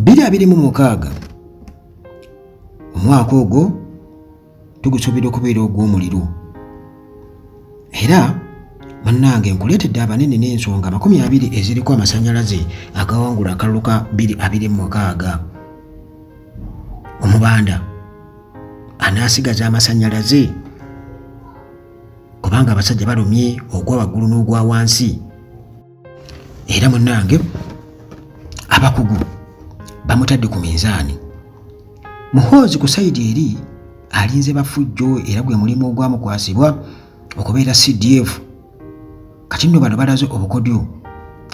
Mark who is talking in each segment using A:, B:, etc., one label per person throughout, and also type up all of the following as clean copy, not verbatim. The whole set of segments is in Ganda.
A: 2026 omwaka ogwo tugusuubira okubeera ogw'omuliro era munnange nkuleetedde abanene n'ensonga 20 eziriko amasannyalaze agawangula akalulu ka 2026. Omubanda anaasigaza amasannyalaze kubanga abasajja balumye ogwa waggulu n'ogwa wansi, era munnange abakugu bamutadde ku minzaani. Muhoozi ku sayidi eri alinze bafujjo era gwe mulimu ogwamukwasibwa okubeera CDF. Kati nno bano balaze obukodyo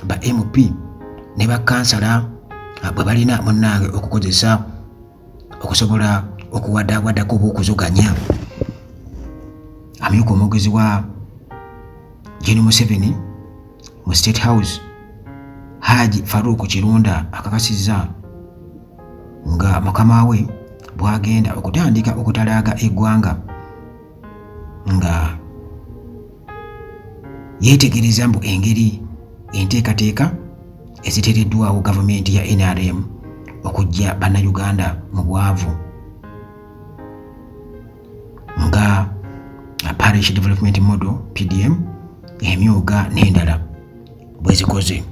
A: ba MP ne bakansala bwe balina munnange okukozesa okusobola okuwadawadako obwokuzoganya. Amyuka omwogezi wa Gen. Museveni mu State House Haji Farouk Kirunda akakasizza nga mukama we bwagenda okutandika okutalaaga eggwanga nga yeetegereza mbu engeri enteekateeka eziteereddwawo gavumenti ya NRM okujja bannayuganda mu bwavu nga Parish Development Model PDM, emyuga n'endala bwe zikoze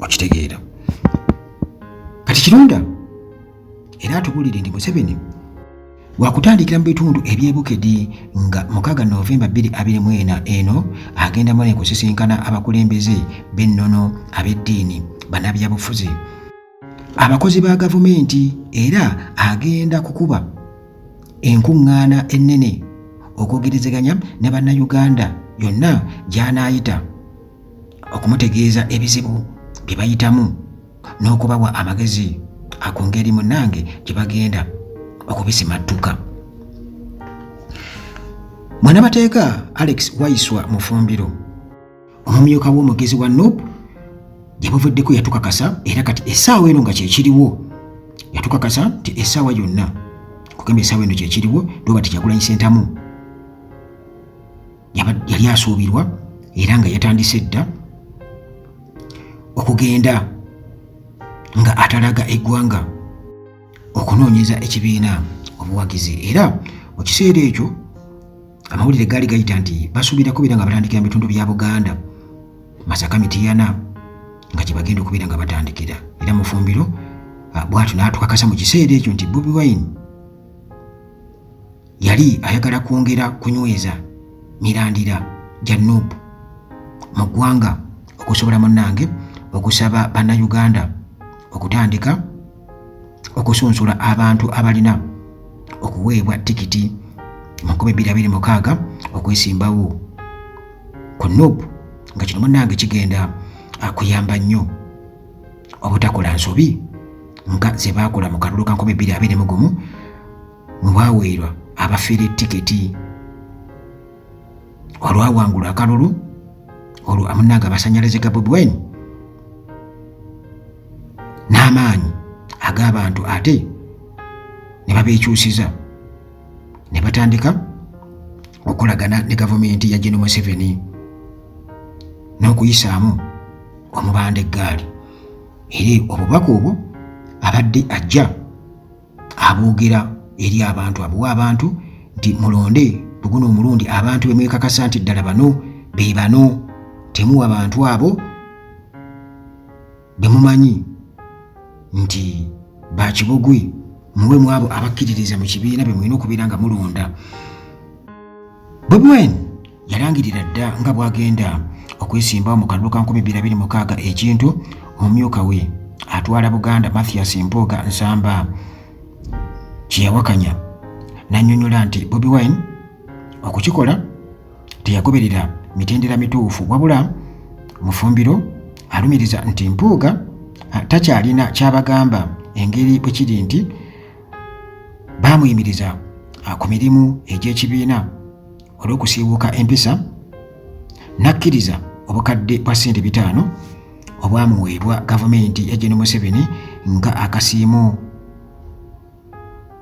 A: okitegeera. Kati Kirunda era atubulire ndi Museveni wakutandikira mu bitundu ebyebukedi nga 6 Novemba 2024 eno agenda mu kusisinkana abakulembeze b'ennono, ab'eddiini, bannabyabufuzi, abakozi ba gavumenti, era agenda kukuba enkuŋŋaana ennene okwogerezeganya ne bannayuganda yonna gy'anaayita okumutegeeza ebizibu bye bayitamu n'okubawa amagezi ku ngeri munnange gye bagenda okubisimattuka. Mwannamateeka Alex Waiswa Mufumbiro, omumyuka w'omugezi wa NUP, gye buvuddeko yatukakasa era kati essaawa eno nga kyekiriwo yatukakasa nti essaawa yonna kugamba essaawa eno kyekiriwo Robert Kyagulanyi Ssentamu yali asuubirwa era nga yatandise dda okugenda nga atalaga eggwanga okunoonyeza ekibiina obuwagizi, era mu kiseera ekyo amawulire gaali gayita nti basuubira kubeera nga batandikira mu bitundu bya Buganda, Masaka Mityana nga gye bagenda okubeera nga batandikira. Era Mufumbiro bw'atyo n'atukakasa mu kiseera ekyo nti Bobi Wine yali ayagala kwongera kunyweza mirandira gya NUP mu ggwanga okusobola munnange okusaba bannayuganda okutandika okusunsula abantu abalina okuweebwa tikiti mu 2026 okwesimbawo ku NUP, nga kino munnange kigenda kuyamba nnyo obutakola nsobi nga ze baakola mu kalulu ka 2021 mwe baaweerwa abafiira tikiti olwawangula akalulu olwo munnange amasannyalaze ga Bobi Wine n'amaanyi ag'abantu ate ne babeekyusiza ne batandika okulagana ne gavumenti ya Gen. Museveni n'okuyisaamu omubanda eggaali. Era obubaka obwo abadde ajja aboogera eri abantu, abuwa abantu nti mulonde buguno omulundi abantu bemwekakasa nti ddala bano be bano, temuwa abantu abo bemumanyi nti bakibogwe, muwe mu abo abakkiririza mu kibiina bye mulina okubeera nga mulonda. Bobi Wine yalangirira dda nga bw'agenda okwesimbawo mu kalulu ka 2026 ekintu omumyuka we atwala Buganda Mathias Mpuuga Nsamba kye yawakanya, n'annyonnyola nti Bobi Wine okukikola teyagoberera mitendera mituufu, wabula Mufumbiro alumiriza nti Mpuuga takyalina kyabagamba engeri bwe kiri nti baamuyimiriza ku mirimu egy'ekibiina olw'okusiiwuuka empisa, n'akkiriza obukadde bwa ssente 5 obwamuweebwa gavumenti ya Gen. Museveni nga akasiimo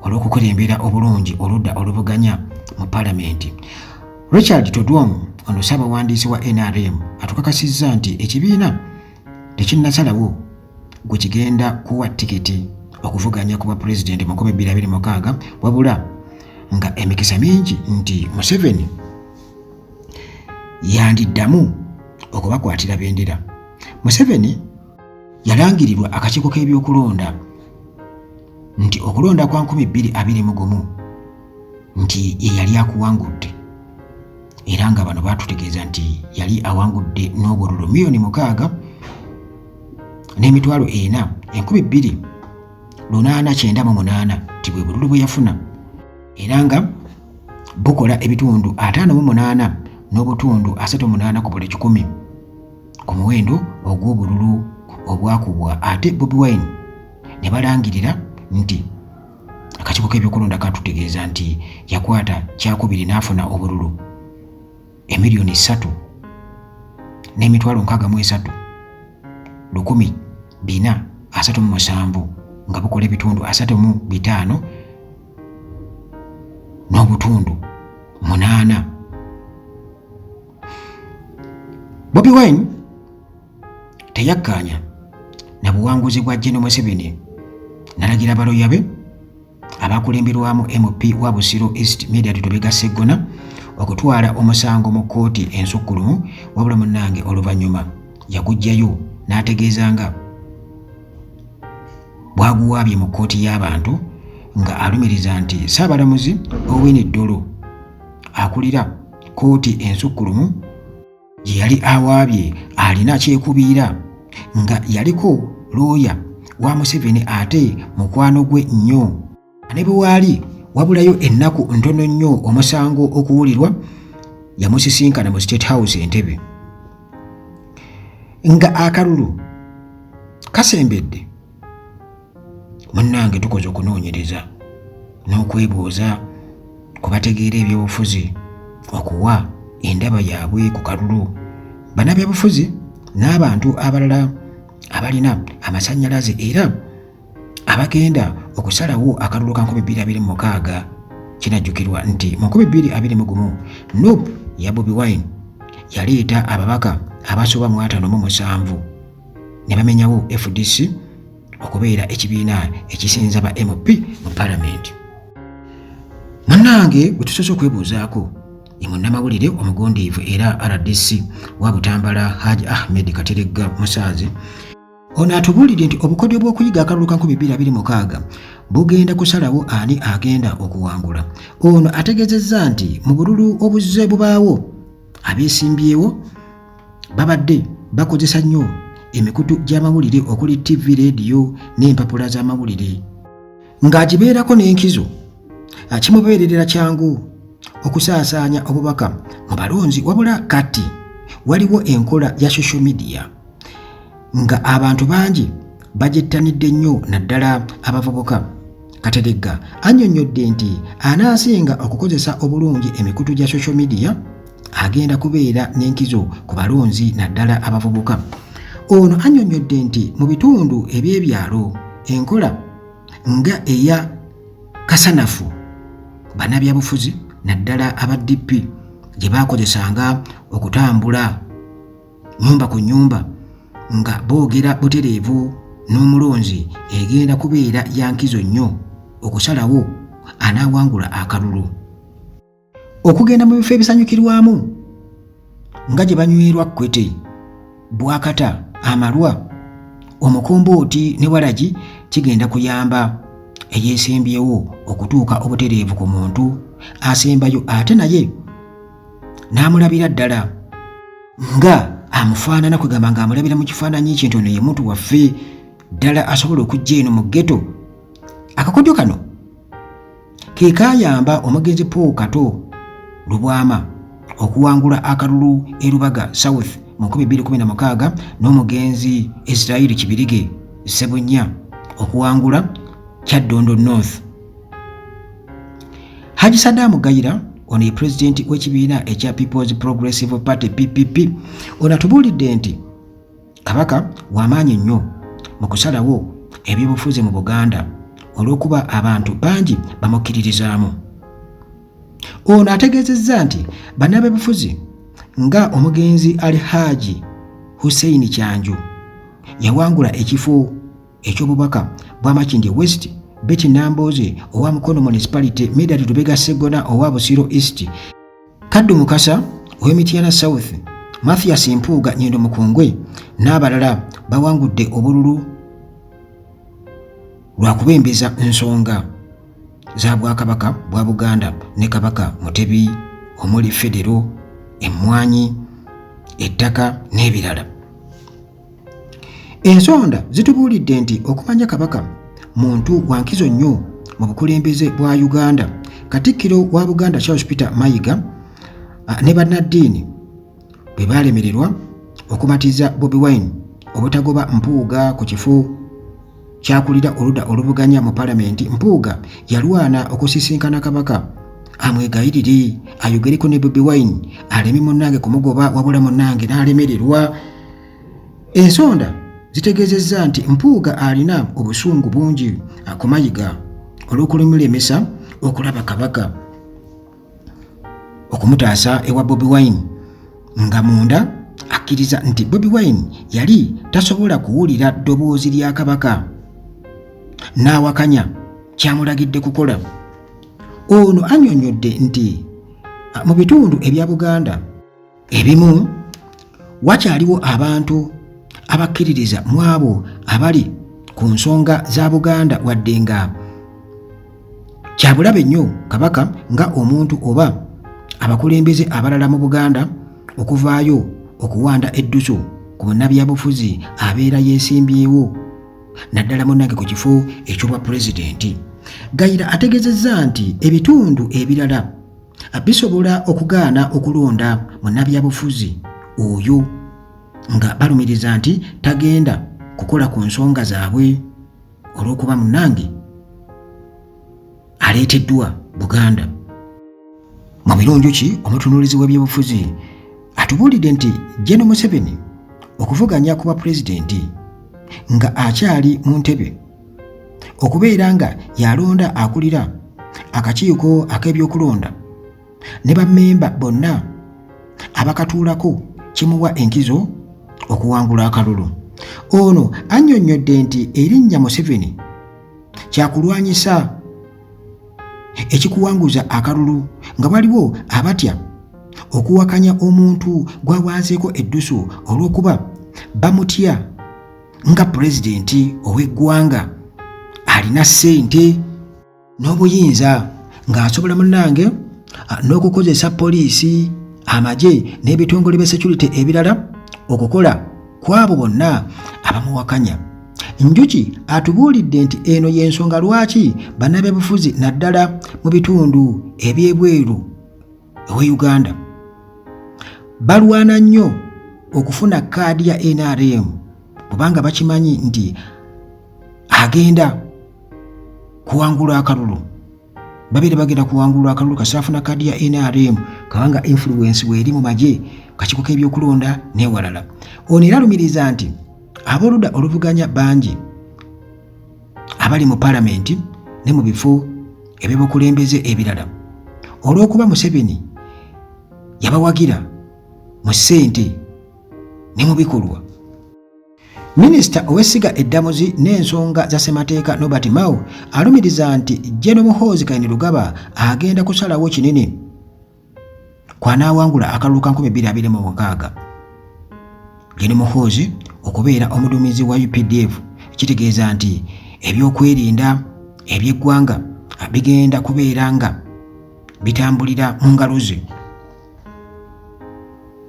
A: olw'okukulembera obulungi oludda oluvuganya mu Paalamenti. Richard Todwong, ono ssaabawandiisi wa NRM, atukakasizza nti ekibiina tekinnasalawo gwe kigenda kuwa tikiti okuvuganya ku bwa pulezidenti mu 2026 wabula nga emikisa mingi nti Museveni yandiddamu okubakwatira bendera. Museveni yalangirirwa akakiiko k'ebyokulonda nti okulonda kwa 2021 nti ye yali akuwangudde, era nga bano baatutegeeza nti yali awangudde n'obululu 6,000,000 n'emitwalo 4,298 ti bwe bululu bwe yafuna, era nga bukola ebitundu 58 n'obutundu 38 ku buli 100 ku muwendo ogw'obululu obwakubwa. Ate Bobi Wine ne balangirira nti akakiiko k'ebyokulonda katutegeeza nti yakwata kyakubiri n'afuna obululu 3,437,104 nga bukola ebitundu 35 n'obutundu 8. Bobi Wine teyakkaanya na buwanguzi bwa General Museveni, n'alagira abaloya be abakulemberwamu MP wa Busiro East Mediat Tobeka Sseggona okutwala omusango mu kkooti ensukkulumu, wabula munnange oluvannyuma yagujjayo n'ategeeza nga bwaguwaabye mu kkooti y'abantu, nga alumiriza nti Ssaabalamuzi Owiny Dollo akulira kkooti ensukkulumu gye yali awaabye alina kyekubiira, nga yaliko looya wa Museveni ate mukwano gwe nnyo, ne bwe waali wabulayo ennaku ntono nnyo omusango okuwulirwa, yamusisinkana mu State House Entebbe, nga akalulu kasembedde. Munnange tukoze okunoonyereza n'okwebuuza ku bategeera ebyobufuzi okuwa endaba yaabwe ku kalulu, bannabyabufuzi n'abantu abalala abalina amasannyalaze era abagenda okusalawo akalulu ka 2026. Kinajjukirwa nti mu 2021 NUP ya Bobi Wine yaleeta ababaka abasoba mu 57 ne bamenyawo FDC okubeera ekibiina ekisinza ba MP mu Parliament. Munnange bwe tusoose okwebuuzaako ye munnamawulire omugondeevu era RDC wa Butambala Haji Ahmed Kateregga Musaazi, ono atubuulidde nti obukodyo bw'okuyiga akalulu ka 2026 bugenda kusalawo ani agenda okuwangula. Ono ategeezezza nti mu bululu obuzze bubaawo abeesimbyewo babadde bakozesa nnyo emikutu gy'amawulire okuli TV, radio n'empapula z'amawulire, ng'agibeerako n'enkizo kimubeererera kyangu okusaasaanya obubaka mu balonzi, wabula kati waliwo enkola ya social media nga abantu bangi bagyettanidde nnyo, naddala abavubuka. Kateregga annyonnyodde nti anaasinga okukozesa obulungi emikutu gya social media agenda kubeera n'enkizo ku balonzi, naddala abavubuka. Ono annyonnyodde nti mu bitundu eby'ebyalo enkola nga eya kasanafu bannabyabufuzi naddala aba DP gye baakozesanga okutambula nnyumba ku nnyumba nga boogera butereevu n'omulonzi egenda kubeera ya nkizo nnyo okusalawo anaawangula akalulu. Okugenda mu bifo ebisanyukirwamu nga gye banywerwa Kwete, Bwakata, Amalwa, Omukombooti ne Walagi kigenda kuyamba eyeesembyewo okutuuka obutereevu ku muntu asembayo ate naye n'amulabira ddala nga amufaanana, kwegamba ng'amulabira mu kifaananyi kye nti ono ye muntu waffe ddala asobola okujja eno mu ghetto. Akakodyo kano ke kaayamba omugenzi Paul Kato Lubwama okuwangula akalulu e Lubaga South mu 2016 n'omugenzi Israel Kibirige Ssebunnya okuwangula Kyaddondo North. Haji Saddam Gayira ono ye pulezidenti w'ekibiina ekya People's Progressive Party PPP, ono atubuulidde nti Kabaka w'amaanyi nnyo mu kusalawo ebyobufuzi mu Buganda olw'okuba abantu bangi bamukkiririzaamu. Ono ategeezezza nti bannabyabufuzi nga omugenzi Ali Haji Hussein Kyanju yawangula ekifo eky'obubaka bwa Makindye West, Betty Namboze owa Mukono Municipality, Medard Lubega Segona owa Busiro East, Kaddu Mukasa ow'Emityana South, Mathias Mpuuga Nyendo Mukungwe n'abalala bawangudde obululu lwa kubembeza ensonga za Bwakabaka bwa Buganda ne Kabaka Mutebi omuli Federo, emmwanyi, ettaka n'ebirala. Ensonda zitubuulidde nti okumanya Kabaka muntu wa nkizo nnyo mu bukulembeze bwa Uganda. Katikkiro wa Buganda Charles Peter Mayiga ne bannaddiini bwe baalemererwa okumatiza Bobi Wine obutagoba Mpuuga ku kifo kyakulira oludda oluvuganya mu Palamenti, Mpuuga yalwana okusisinkana Kabaka amwegayirire ayogereko ne Bobi Wine aleme munnange kumugoba wabula munnange n'alemererwa. Ensonda zitegeezezza nti Mpuuga alina obusungu bungi ku Mayiga olw'okulumiremesa okulaba Kabaka okumutaasa ewa Bobi Wine, nga munda akkiriza nti Bobi Wine yali tasobola kuwulira ddoboozi lya Kabaka n'awakanya kyamulagidde kukola. Ono annyonnyodde nti mu bitundu ebya Buganda ebimu wakyaliwo abantu abakkiririza mu abo abali ku nsonga za Buganda wadde nga kyabulabe nnyo Kabaka nga omuntu oba abakulembeze abalala mu Buganda okuvaayo okuwanda eddusu ku munnabyabufuzi abeera yeesimbyewo naddala munnange ku kifo eky'obwa pulezidenti. Gayira ategeezezza nti ebitundu ebirala bisobola okugaana okulonda munnabyabufuzi oyo nga balumiriza nti tagenda kukola ku nsonga zaabwe olw'okuba munnange aleeteddwa Buganda. Mu birungi ki omutunuulizi w'ebyobufuzi atubuulidde nti General Museveni okuvuganya ku bwa pulezidenti nga akyali mu ntebe okubeera nga yalonda akulira akakiiko ak'ebyokulonda ne bammemba bonna abakatuulako kimuwa enkizo okuwangula akalulu. Ono annyonnyodde nti erinnya Museveni kyakulwanyisa ekikuwanguza akalulu nga waliwo abatya okuwakanya omuntu gwawanzeeko eddusu olw'okuba bamutya nga pulezidenti ow'eggwanga alina ssente n'obuyinza ng'asobola munnange n'okukozesa poliisi, amagye n'ebitongole bya security ebirala okukola kw'abo bonna abamuwakanya. Njuki atubuulidde nti eno y'ensonga lwaki bannabyabufuzi naddala mu bitundu eby'ebweru ewe Uganda balwana nnyo okufuna kaadi ya NRM kubanga bakimanyi nti agenda kuwangula akalulu. Babeera bagenda kuwangula akalulu kasaafuna kaadi ya NRM kabanga influence weeri mu magye kakiiko k'ebyokulonda n'ewalala. Ono era alumiriza nti ab'oludda oluvuganya bangi abali mu Palamenti ne mu bifo eby'obukulembeze ebirala olw'okuba Museveni yabawagira mu ssente ne mu bikolwa. Minisita ow'essiga eddamuzi n'ensonga za ssemateeka Nobert Mao alumiriza nti General Muhoozi Kainerugaba agenda kusalawo kinene kw'anaawangula akalulu ka 2026. General Muhoozi okubeera omuduumizi wa UPDF kitegeeza nti ebyokwerinda eby'eggwanga bigenda kubeera nga bitambulira mu ngalo ze.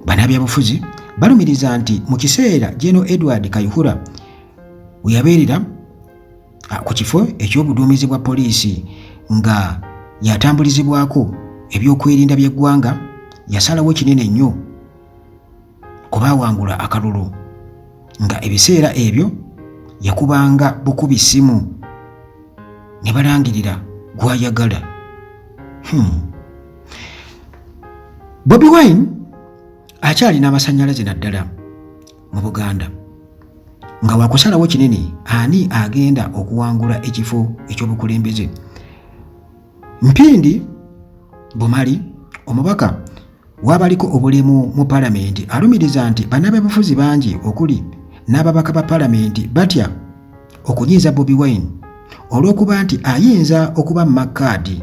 A: Bannabyabufuzi balumiriza nti mu kiseera General Edward Kayihura we yabeerera ku kifo eky'obuduumizi bwa poliisi nga yatambulizibwako ebyokwerinda by'eggwanga yasalawo kinene nnyo kubaawangula akalulu nga ebiseera ebyo yakubanga bukubi ssimu ne balangirira gw'ayagala. Bobi Wine akyalina amasannyalaze naddala mu Buganda nga wakusalawo kinene ani agenda okuwangula ekifo eky'obukulembeze. Mpindi Bumali omubaka w'abaliko obulemu mu Palamenti alumiriza nti bannabyabufuzi bangi okuli n'ababaka ba Palamenti batya okunyiiza Bobi Wine olw'okuba nti ayinza okuba mmakkaadi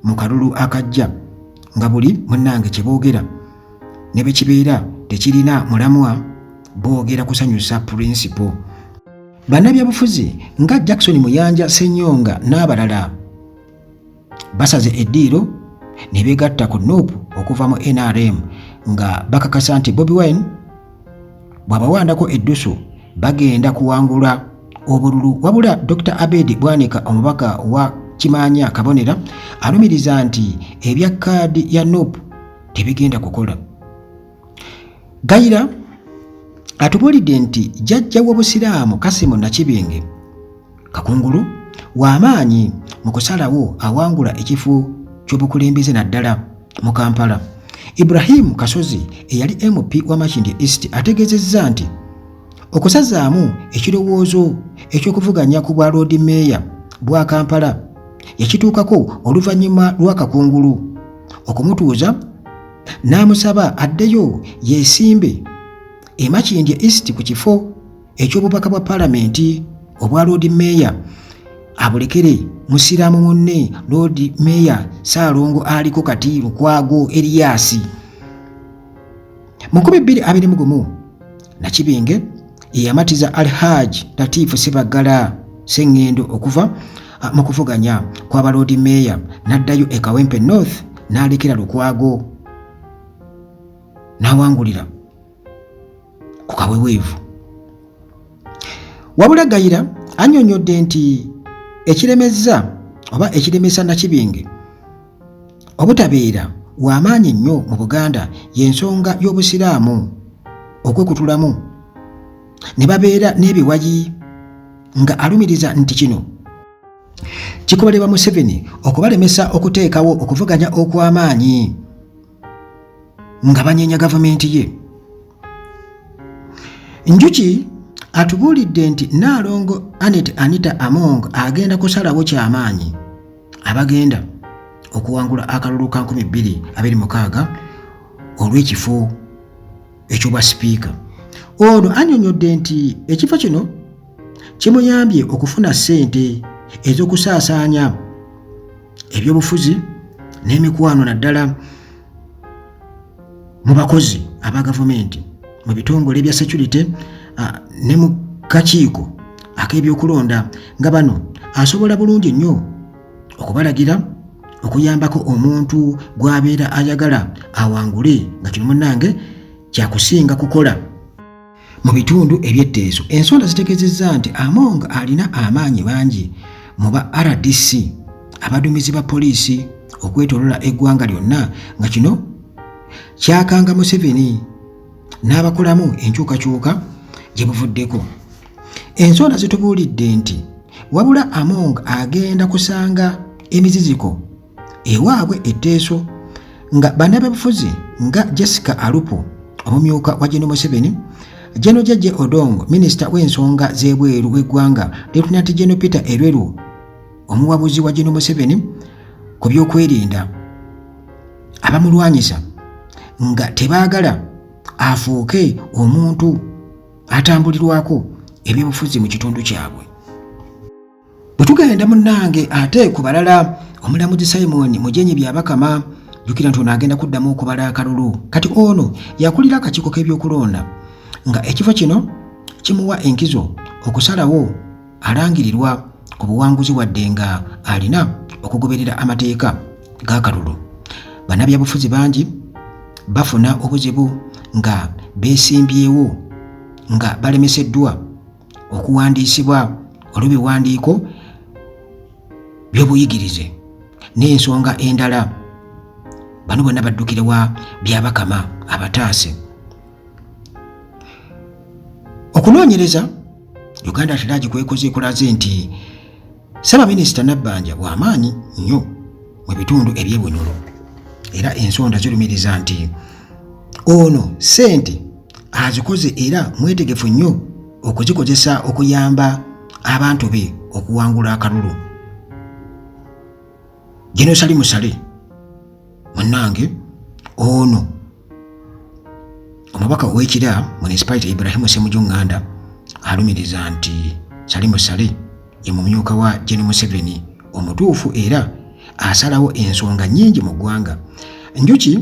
A: mu kalulu akajja nga buli munnange kye boogera ne bwe kibeera tekirina mulamwa boogera kusanyusa purinsipo. Bannabyabufuzi nga Jackson Muyanja Ssenyonga n'abalala basaze eddiiro ne beegatta ku NUP okuva mu NRM nga bakakasa nti Bobi Wine bw'abawandako eddusu bagenda kuwangula obululu. Wabula Dr. Abedi Bwanika omubaka wa Kimanya Kabonera alumiriza nti ebya kkaadi ya NUP tebigenda kukola. Gayira atubuulidde nti jjajja w'Obusiraamu Kasimu Nakibinge Kakungulu w'amaanyi mu kusalawo awangula ekifo ky'obukulembeze naddala mu Kampala. Ibrahim Kasozi eyali MP wa Makindye East ategeezezza nti okusazaamu ekirowoozo eky'okuvuganya ku bwa Lord Mayor bwa Kampala yakituukako oluvannyuma lwa Kakungulu okumutuuza n'amusaba addeyo yeesimbe e Makindye East ku kifo eky'obubaka bwa Paalamenti obwa Lord Mayor abulekere musiraamu munne Lord Mayor Ssaalongo aliko kati Lukwago Erias. Mu 2021 Nakibinge yamatiza Alhaji Latifu Ssebaggala Sseŋŋendo okuva mu kuvuganya kw'aba Lord Mayor n'addayo e Kawempe North n'alekera Lukwago n'awangulira ku kaweweevu. Wabula Gayira annyonnyodde nti ekiremesa Nakibinge obutabeera w'amaanyi ennyo mu Buganda y'ensonga y'Obusiraamu okwekutulamu ne babeera n'ebiwayi, nga alumiriza nti kino kikobalibwa Museveni okubalemesa okuteekawo okuvuganya okw'amaanyi nga banyeenya gavumenti ye. Njuki atubuulidde nti Nnaalongo Anita Among agenda kusalawo ky'amaanyi abagenda okuwangula akalulu ka 2026 olw'ekifo eky'obwa sipiika. Ono annyonnyodde nti ekifo kino kimuyambye okufuna ssente ez'okusaasaanya ebyobufuzi n'emikwano naddala mu bakozi aba gavumenti mu bitongole bya security ne mu kakiiko ak'ebyokulonda, nga bano asobola bulungi nnyo okubalagira okuyambako omuntu gw'abeera ayagala awangule, nga kino munnange kyakusinga kukola mu bitundu eby'etteeso. Ensonda zitegeezezza nti Among alina amaanyi mangi mu ba RDC abaduumizi ba poliisi okwetoolola eggwanga lyonna, nga kino kyakanga Museveni n'abakolamu enkyukakyuka gye buvuddeko. Ensonda zitubuulidde nti wabula Among agenda kusanga emiziziko ewaabwe etteeso, nga bannabyabufuzi nga Jessica Alupo omumyuka wa General Museveni, General Jeje Odongo minisita w'ensonga z'ebweru w'eggwanga, Lieutenant General Peter Erweru omuwabuzi wa General Museveni ku byokwerinda, abamulwanyisa nga tebaagala afuuke omuntu atambulirwako ebyobufuzi mu kitundu kyabwe. Bwe tugenda munnange ate ku balala, omulamuzi Simon Mujenyi Byabakama jjukira nti ono agenda kuddamu okubala akalulu. Kati ono yakulira akakiiko k'ebyokulonda, nga ekifo kino kimuwa enkizo okusalawo alangirirwa ku buwanguzi wadde nga alina okugoberera amateeka g'akalulu. Bannabyabufuzi bangi bafuna obuzibu nga beesimbyewo nga balemeseddwa okuwandiisibwa olw'ebiwandiiko by'obuyigirize n'ensonga endala. Bano bonna baddukira wa Byabakama abataase. Okunoonyereza Uganda Atalaagi kwekoze ekulaze nti Ssaabaminisita Nabbanja w'amaanyi nnyo mu bitundu eby'ebwenyulo, era ensonda zirumiriza nti ono ssente azikoze era mwetegefu nnyo okuzikozesa okuyamba abantu be okuwangula akalulu. Gino sali musale munnange ono omubaka ow'ekira municipality Ibrahim Ssemujju Nganda alumiriza nti Salimu Sale ye mumyuka wa Gen. Museveni omutuufu era asalawo ensonga nnyingi mu ggwanga. Njuki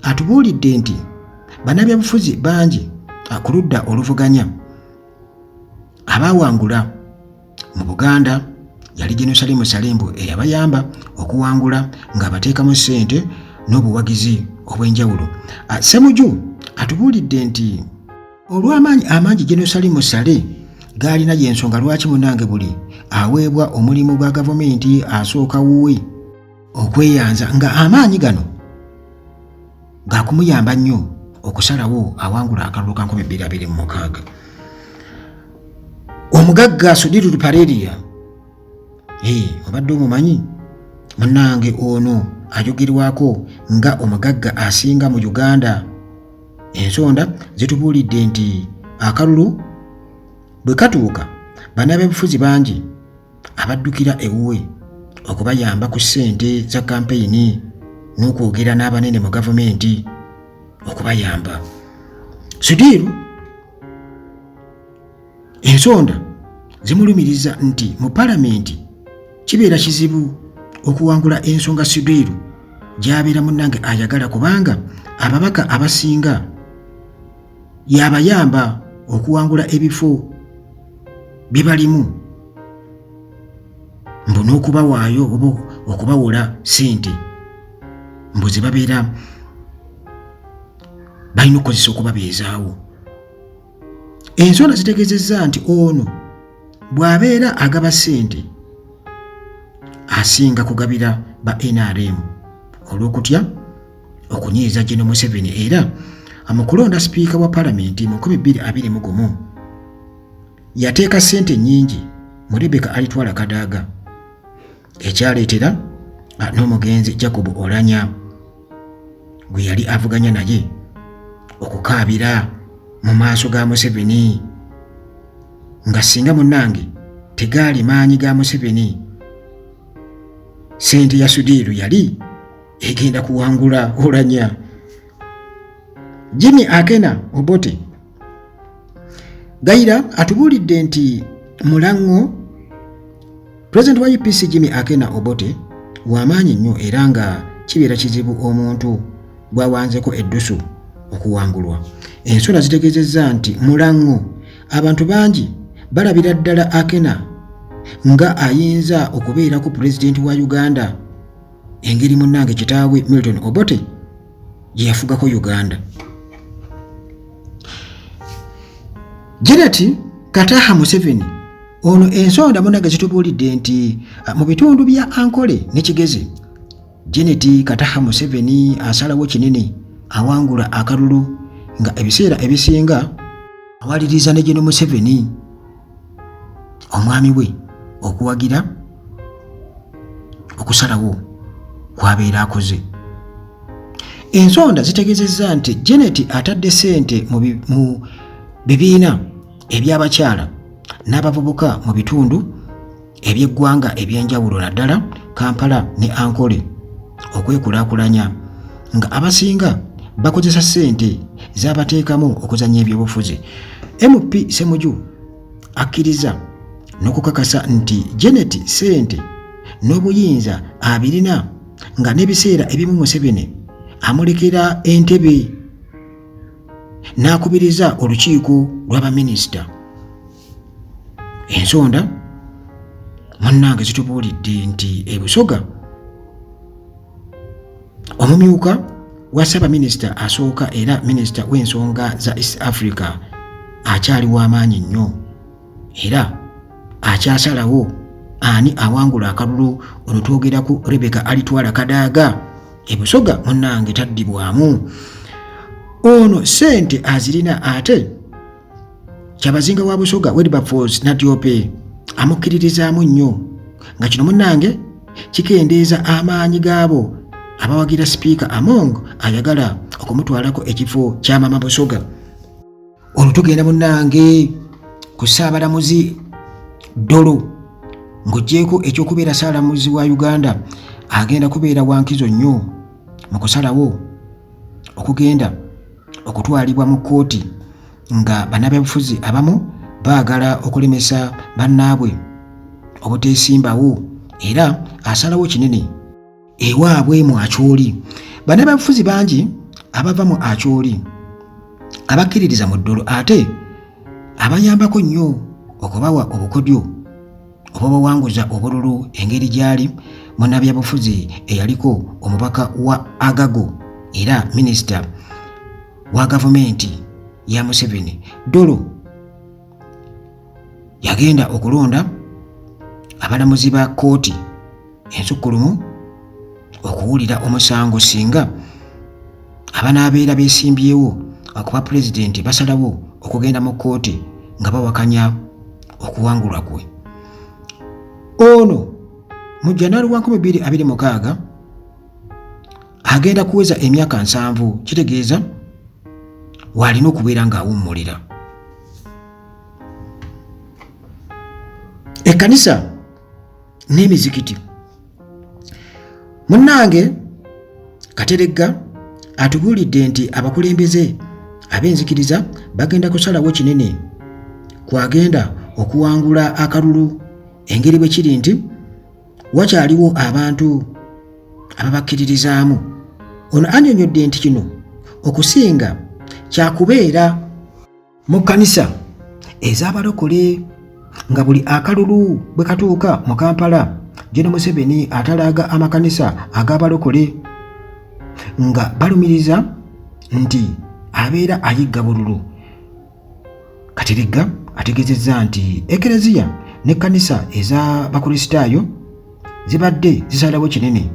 A: atubuulidde nti bannabyabufuzi bangi ku ludda oluvuganya abaawangula mu Buganda yali Gen. Salimu Sale eyabayamba okuwangula ng'abateekamu ssente n'obuwagizi obw'enjawulo. Ssemujju atubuulidde nti olw'amaanyi amangi Gen. Salimu Sale gaalina y'ensonga lwaki munnange buli aweebwa omulimu gwa gavumenti asooka wuwe okweyanza nga amaanyi gano gaakumuyamba nnyo okusalawo awangula akalulu ka 2026. Omugagga Sudiru Lupareria obadde omumanyi munnange ono ayogerwako nga omugagga asinga mu Uganda. Ensonda zitubuulidde nti akalulu bwe katuuka bannabyabufuzi bangi abaddukira ewuwe okubayamba ku ssente za kampeyini n'okwogera n'abanene mu gavumenti okubayamba. Sudiru ensonda zimulumiriza nti mu palamenti kibeera kizibu okuwangula ensonga Sudiru gy'abeera munnange ayagala kubanga ababaka abasinga yabayamba okuwangula ebifo bibalimu mbu n'okubawaayo oba okubawola ssente mbuzi babeera balina okukozesa okubabeezaawo. Ensonda zitegeezezza nti ono bw'abeera agaba ssente asinga kugabira ba NRM olw'okutya okunyiiza Gen. Museveni era mu kulonda sipiika wa palamenti mu 2021 yateeka ssente nnyingi mu Rebecca Alitwala Kadaga ekyaleetera n'omugenzi Jacob Oulanyah gwe yali avuganya naye okukaabira mu maaso ga Museveni nga singa munnange tegaali maanyi ga Museveni ssente ya Sudiru yali egenda kuwangula Oulanyah. Jimmy Akena Obote Gaira atubuulidde nti Mulango President wa UPC Jimmy Akena Obote w'amaanyi nnyo era nga kibeera kizibu omuntu bw'awanzeko eddusu okuwangulwa. Ensonda zitegeezezza nti Mulango abantu bangi balabira ddala Akena nga ayinza okubeerako pulezidenti wa Uganda engeri munnange kitaawe Milton Obote gye yafugako Uganda. Janet Kataha Museveni ono ensonda munnange zitubuulidde nti mu bitundu bya Ankole ne Kigezi Janet Kataha Museveni asalawo kinene awangula akalulu nga ebiseera ebisinga awaliriza ne Gen. Museveni omwami we okuwagira okusalawo kwabeera akoze. Ensonda zitegeezezza nti Janet atadde ssente mu bibiina eby'abakyala n'abavubuka mu bitundu eby'eggwanga eby'enjawulo naddala Kampala ne Ankole okwekulaakulanya nga abasinga bakozesa ssente z'abateekamu okuzannya ebyobufuzi. MP Ssemujju akkiriza n'okukakasa nti Janet ssente n'obuyinza abirina nga n'ebiseera ebimu Museveni amulekera entebe n'akubiriza olukiiko lw'abaminisita. Ensonda munnange zitubuulidde nti ebusoga omumyuka wa Ssaabaminisita asooka era minisita w'ensonga za East Africa akyali w'amaanyi nnyo era akyasalawo ani awangula akalulu olutwogera ku Rebecca Alitwala Kadaga. Ebusoga munnange taddibwamu. Ono ssente azirina ate kyabazinga wa Busoga Wilberforce Nadiope amukkiririzaamu nnyo nga kino munnange kikendeeza amaanyi gaabo abawagira sipiika Among ayagala okumutwalako ekifo kya Mama Busoga. Ono tugenda munnange ku Ssaabalamuzi Dolo ng'oggyeko ekyokubeera Ssaabalamuzi wa Uganda agenda kubeera wankizo nnyo mu kusalawo okugenda okutwalibwa mu kkooti nga bannabyabufuzi abamu baagala okulemesa bannaabwe obuteesimbawo era asalawo kinene ewaabwe mu Acholi. Bannabyabufuzi bangi abava mu Acholi abakkiririza mu ddolo ate abayambako nnyo okubawa obukodyo obubawanguza obululu engeri gyali munnabyabufuzi eyaliko omubaka wa Agago era minisita wa gavumenti ya Museveni. Dolo yagenda okulonda abalamuzi ba kkooti ensukkulumu okuwulira omusango singa abanaabeera beesimbyewo okuba pulezidenti basalawo okugenda mu kkooti nga bawakanya okuwangulwa kwe. Ono mu January 2026 agenda kuweza emyaka 7, kitegeeza waalina okubeera ng'awummulira. Ekkanisa n'emizikiti. Munnange Kateregga atubuulidde nti abakulembeze ab'enzikiriza bagenda kusalawo kinene kwagenda okuwangula akalulu, engeri bwe kiri nti wakyaliwo abantu ababakkiririzaamu. Ono annyonnyodde nti kino okusinga kyakubeera mu kkanisa ez'abalokole nga buli akalulu bwe katuuka mu Kampala Gen. Museveni atalaaga amakanisa ag'abalokole nga balumiriza nti abeera ayigga bululu. Kateregga ategeezezza nti ekereziya n'ekkanisa ez'abakristaayo zibadde zisalawo kinene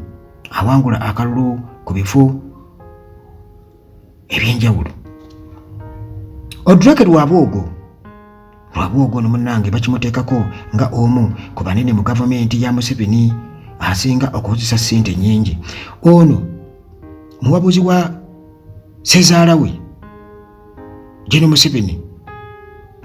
A: awangula akalulu ku bifo eby'enjawulo. Odrake Rwabwogo ono munnange bakimuteekako nga omu ku banene mu gavumenti ya Museveni asinga okukozesa ssente nnyingi. Ono muwabuzi wa ssezaala we Gen. Museveni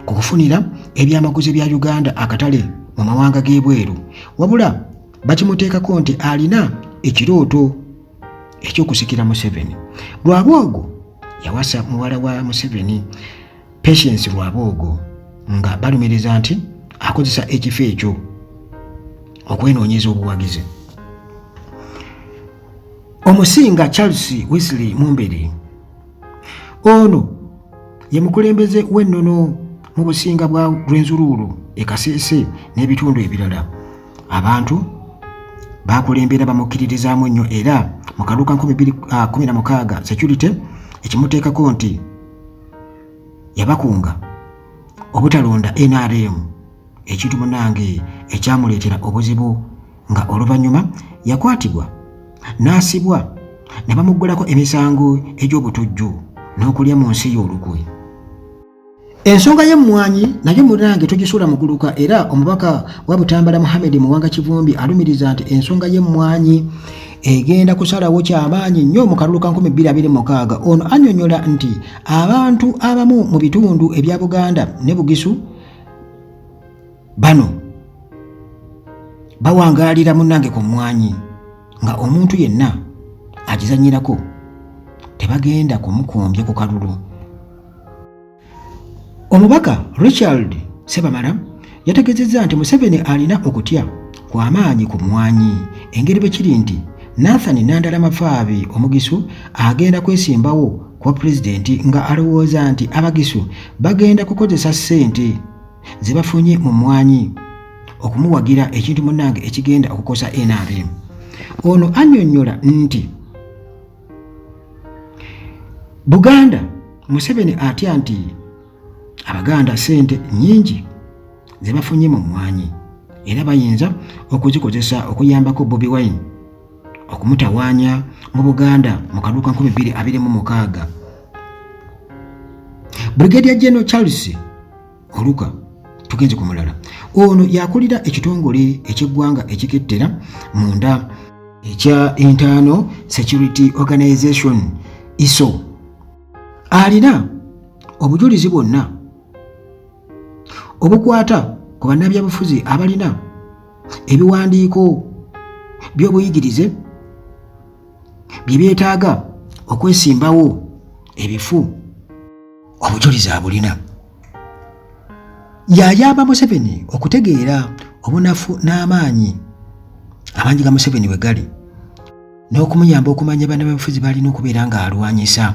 A: ku kufunira ebyamaguzi bya Uganda akatale mu mawanga g'ebweru, wabula bakimuteekako nti alina ekirooto eky'okusikira Museveni. Rwabwogo yawasa muwala wa Museveni Patience Rwabwogo nga balumiriza nti akozesa ekifo ekyo okwenoonyeza obuwagizi. Omusinga Charles Wesley Mumbere ono ye mukulembeze w'ennono mu businga bwa Rwenzururu e Kasese n'ebitundu ebirala. Abantu bakulembera bamukkiririzaamu nnyo era mu kaluka 2016 security ekimuteekako nti yabakunga obutalonda NRM, ekintu munnange ekyamuleetera obuzibu nga oluvannyuma yakwatibwa n'asibwa ne bamuggulako emisango egy'obutujju n'okulya mu nsi y'olukwe. Ensonga y'emmwanyi nayo munnange togisuula muguluka era omubaka wa Butambala Mohamed Muwanga Kivumbi alumiriza nti ensonga y'emmwanyi egenda kusalawo kyamaanyi nnyo mu kalulu ka 2026. Ono annyonnyola nti abantu abamu mu bitundu ebya Buganda ne Bugisu bano bawangaalira munnange ku mmwanyi nga omuntu yenna agizannyirako tebagenda kumukombya ku kalulu. Omubaka Richard Sebamala yategeezezza nti Museveni alina okutya kw'amaanyi ku mmwanyi, engeri bwe kiri nti Nathan Nandala Mafaabi Omugisu agenda kwesimbawo kwa pulezidenti nga alowooza nti Abagisu bagenda kukozesa ssente ze bafunye mu mmwanyi okumuwagira ekintu munnange ekigenda okukosa NRM. Ono annyonnyola nti Buganda Museveni atya nti Abaganda ssente nnyingi ze bafunye mu mmwanyi era bayinza okuzikozesa okuyambako Bobi Wine okumutawaanya mu Buganda mu kaluka 2026. Brigadier General Charles Oluka tugenze ku mulala. Ono yakulira ekitongole eky'eggwanga ekikettera munda ekya Internal Security Organization ISO. Alina obujulizi bwonna obukwata ku bannabyabufuzi abalina ebiwandiiko by'obuyigirize bye byetaaga okwesimbawo ebifu. Obujulizi abulina. Yayamba Museveni okutegeera obunafu n'amaanyi ga Museveni we gali, n'okumuyamba okumanya bannabyabufuzi balina okubeera ng'alwanyisa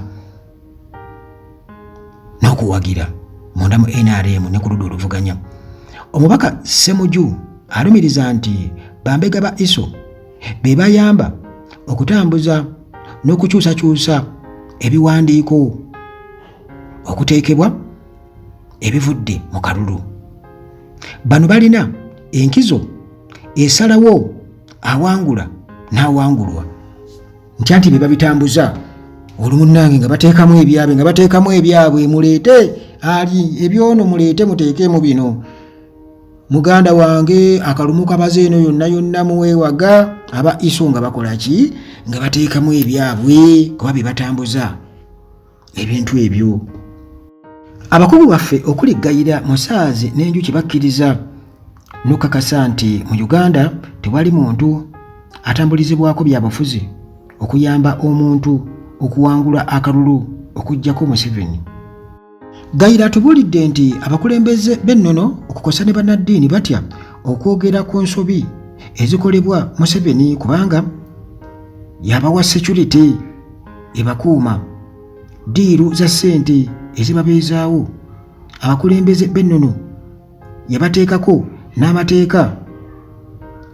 A: n'okuwagira munda mu NRM ne ku ludda oluvuganya. Omubaka Ssemujju alumiriza nti bambega ba ISO be bayamba okutambuza n'okukyusakyusa ebiwandiiko okuteekebwa ebivudde mu kalulu. Bano balina enkizo esalawo awangula n'awangulwa nti be babitambuza olumunange nga bateekamu ebyabwe muleete ali ebyono muleete muteekemu bino. Muganda wange akalumu kabaze eno yonna muweewaga aba ISO nga bakola ki? Nga bateekamu ebyabwe kuba be batambuza ebintu ebyo. Abakugu baffe okuli Gayira, Musaazi n'Enjuki bakkiriza n'okakasa nti mu Uganda tewali muntu atambulizibwako byabufuzi okuyamba omuntu okuwangula akalulu okuggyako Museveni. Gayira atubuulidde nti abakulembeze b'ennono okukosa ne bannaddiini batya okwogera ku nsobi ezikolebwa Museveni kubanga yabawa security ebakuuma diiru za ssente ezibabeezaawo. Abakulembeze b'ennono yabateekako n'amateeka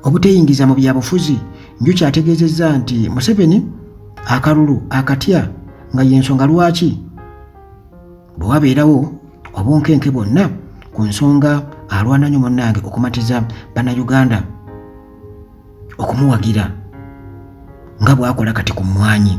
A: obuteyingiza mu byabufuzi. Njuki ategeezezza nti Museveni akalulu akatya nga y'ensonga lwaki bwe wabeerawo obunkenke bwonna ku nsonga alwana nnyo munnange okumatiza bannayuganda okumuwagira nga bw'akola kati ku mmwanyi.